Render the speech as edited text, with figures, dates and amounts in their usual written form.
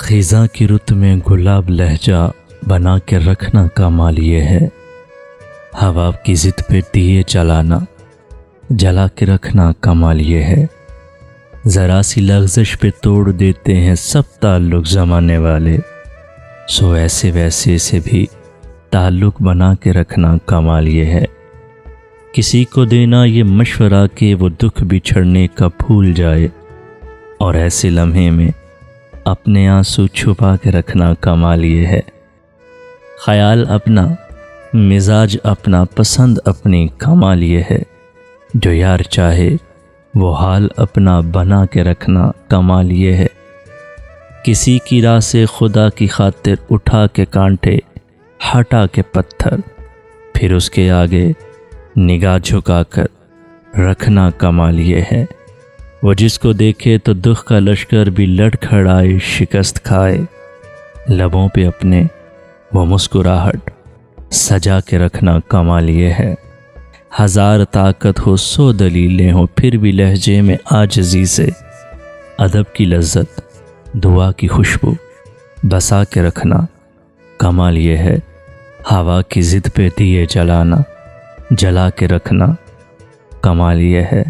خزاں کی رت میں گلاب لہجہ بنا کے رکھنا کمال یہ ہے، ہوا کی ضد پہ دیے جلانا جلا کے رکھنا کمال یہ ہے، ذرا سی لغزش پہ توڑ دیتے ہیں سب تعلق زمانے والے، سو ایسے ویسے سے بھی تعلق بنا کے رکھنا کمال یہ ہے، کسی کو دینا یہ مشورہ کہ وہ دکھ بچھڑنے کا بھول جائے، اور ایسے لمحے میں اپنے آنسو چھپا کے رکھنا کمال یہ ہے، خیال اپنا، مزاج اپنا، پسند اپنی، کمال یہ ہے، جو یار چاہے وہ حال اپنا بنا کے رکھنا کمال یہ ہے، کسی کی راہ سے خدا کی خاطر اٹھا کے کانٹے ہٹا کے پتھر، پھر اس کے آگے نگاہ جھکا کر رکھنا کمال یہ ہے، وہ جس کو دیکھے تو دکھ کا لشکر بھی لڑ کھڑائے شکست کھائے، لبوں پہ اپنے وہ مسکراہٹ سجا کے رکھنا کمال یہ ہے، ہزار طاقت ہو سو دلیلیں ہوں پھر بھی لہجے میں عاجزی سے ادب کی لذت دعا کی خوشبو بسا کے رکھنا کمال یہ ہے، ہوا کی ضد پہ دیے جلانا جلا کے رکھنا کمال یہ ہے۔